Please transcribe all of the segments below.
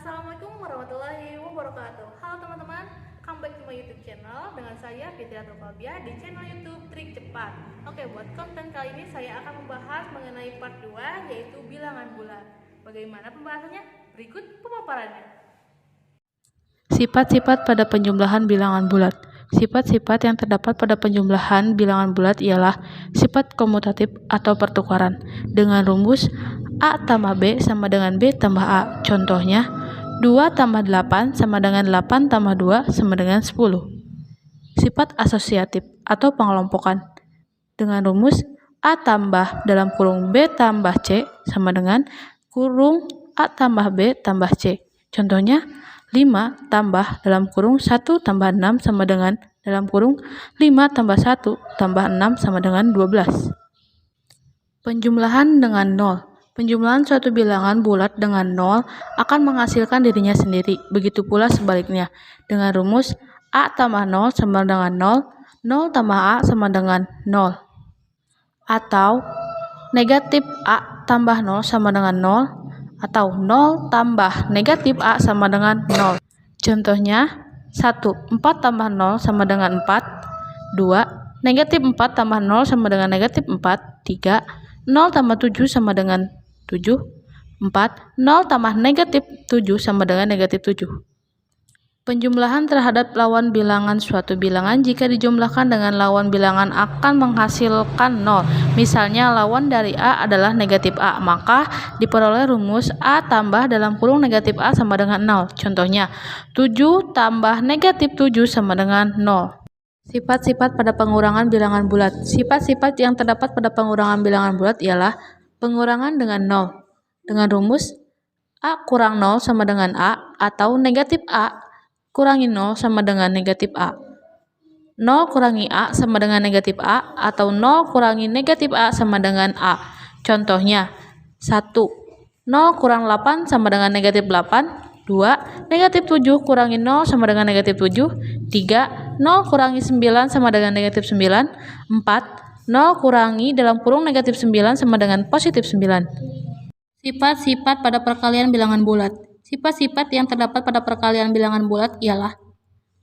Assalamualaikum warahmatullahi wabarakatuh. Halo teman-teman, welcome back to my YouTube channel dengan saya Fitri Atofalbia di channel YouTube Trik Cepat. Oke, buat konten kali ini saya akan membahas mengenai part 2 yaitu bilangan bulat. Bagaimana pembahasannya? Berikut pemaparannya. Sifat-sifat pada penjumlahan bilangan bulat. Sifat-sifat yang terdapat pada penjumlahan bilangan bulat ialah sifat komutatif atau pertukaran dengan rumus A tambah B sama dengan B tambah A. Contohnya, 2 tambah 8 sama dengan 8 tambah 2 sama dengan 10. Sifat asosiatif atau pengelompokan dengan rumus A tambah dalam kurung B tambah C sama dengan kurung A tambah B tambah C. Contohnya, 5 tambah dalam kurung 1 tambah 6 sama dengan dalam kurung 5 tambah 1 tambah 6 sama dengan 12. Penjumlahan dengan 0. Penjumlahan suatu bilangan bulat dengan 0 akan menghasilkan dirinya sendiri. Begitu pula sebaliknya. Dengan rumus A tambah 0 sama dengan 0, 0 tambah A sama dengan 0. Atau negatif A tambah 0 sama dengan 0, atau 0 tambah negatif A sama dengan 0. Contohnya, 1. 4 tambah 0 sama dengan 4. 2. Negatif 4 tambah 0 sama dengan negatif 4. 3. 0 tambah 7 sama dengan 7. 4. 0 tambah negatif 7 sama dengan negatif 7. Penjumlahan terhadap lawan bilangan suatu bilangan jika dijumlahkan dengan lawan bilangan akan menghasilkan 0. Misalnya lawan dari A adalah negatif A, maka diperoleh rumus A tambah dalam kurung negatif A sama dengan 0. Contohnya, 7 tambah negatif 7 sama dengan 0. Sifat-sifat pada pengurangan bilangan bulat. Sifat-sifat yang terdapat pada pengurangan bilangan bulat ialah pengurangan dengan 0 dengan rumus A kurang 0 sama dengan A, atau negatif A kurangi 0 sama dengan negatif A. 0 kurangi A sama dengan negatif A, atau 0 kurangi negatif A sama dengan A. Contohnya, 1. 0 kurang 8 sama dengan negatif 8. 2. Negatif 7 kurangi 0 sama dengan negatif 7. 3. 0 kurangi 9 sama dengan negatif 9. 4. 0 kurangi dalam kurung negatif 9 sama dengan positif 9. Sifat-sifat pada perkalian bilangan bulat. Sifat-sifat yang terdapat pada perkalian bilangan bulat ialah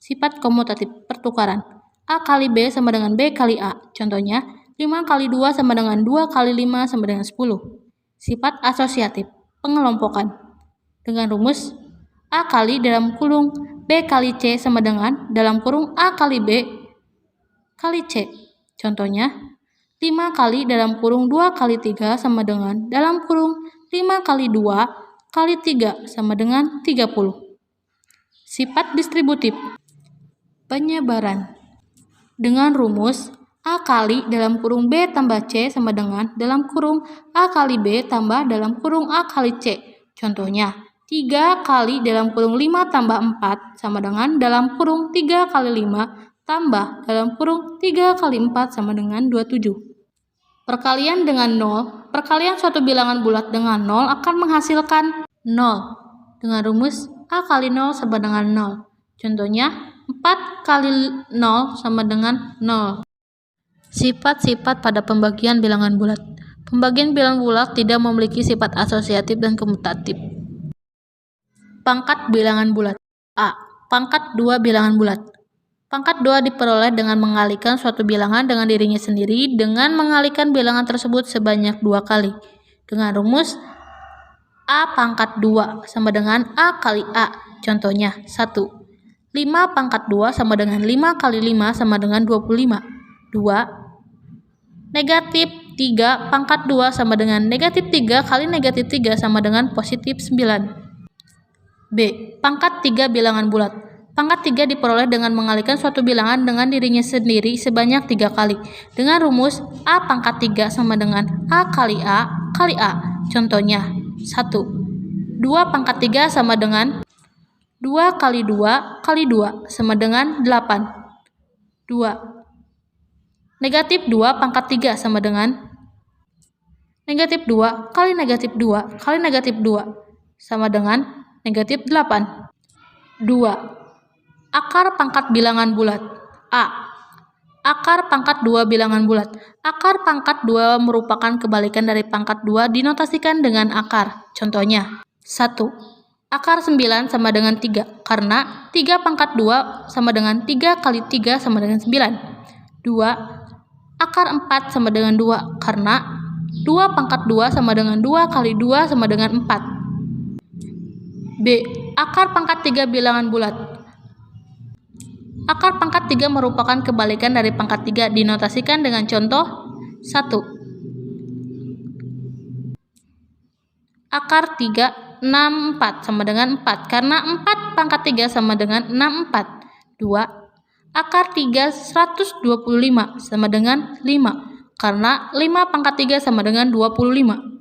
sifat komutatif, pertukaran. A kali B sama dengan B kali A. Contohnya, 5 kali 2 sama dengan 2 kali 5 sama dengan 10. Sifat asosiatif, pengelompokan. Dengan rumus A kali dalam kurung B kali C sama dengan dalam kurung A kali B kali C. Contohnya, 5 kali dalam kurung 2 kali 3 sama dengan dalam kurung 5 kali 2 kali 3 sama dengan 30. Sifat distributif, penyebaran. Dengan rumus A kali dalam kurung B tambah C sama dengan dalam kurung A kali B tambah dalam kurung A kali C. Contohnya, 3 kali dalam kurung 5 tambah 4 sama dengan dalam kurung 3 kali 5 tambah dalam kurung 3 kali 4 sama dengan 27. Perkalian dengan 0. Perkalian suatu bilangan bulat dengan 0 akan menghasilkan 0 dengan rumus A kali 0 sama dengan 0. Contohnya, 4 kali 0 sama dengan 0. Sifat-sifat pada pembagian bilangan bulat. Pembagian bilangan bulat tidak memiliki sifat asosiatif dan komutatif. Pangkat bilangan bulat. A. Pangkat 2 bilangan bulat. Pangkat 2 diperoleh dengan mengalikan suatu bilangan dengan dirinya sendiri dengan mengalikan bilangan tersebut sebanyak 2 kali. Dengan rumus A pangkat 2 sama dengan A kali A. Contohnya, 1. 5 pangkat 2 sama dengan 5 kali 5 sama dengan 25. 2. Negatif 3 pangkat 2 sama dengan negatif 3 kali negatif 3 sama dengan positif 9. B. Pangkat 3 bilangan bulat. Pangkat 3 diperoleh dengan mengalihkan suatu bilangan dengan dirinya sendiri sebanyak 3 kali. Dengan rumus A pangkat 3 sama dengan A kali A kali A. Contohnya, 1. 2 pangkat 3 sama dengan 2 kali 2 kali 2 sama dengan 8. 2. Negatif 2 pangkat 3 sama dengan negatif 2 kali negatif 2 kali negatif 2 sama dengan negatif 8. 2. Akar pangkat bilangan bulat. A. Akar pangkat 2 bilangan bulat. Akar pangkat 2 merupakan kebalikan dari pangkat 2 dinotasikan dengan akar. Contohnya, 1. Akar 9 sama dengan 3, karena 3 pangkat 2 sama dengan 3 kali 3 sama dengan 9. 2. Akar 4 sama dengan 2, karena 2 pangkat 2 sama dengan 2 kali 2 sama dengan 4. B. Akar pangkat 3 bilangan bulat. Akar pangkat 3 merupakan kebalikan dari pangkat 3, dinotasikan dengan contoh 1. Akar 3, 64 sama dengan 4, karena 4 pangkat 3 sama dengan 64. 2. Akar 3, 125 sama dengan 5, karena 5 pangkat 3 sama dengan 25.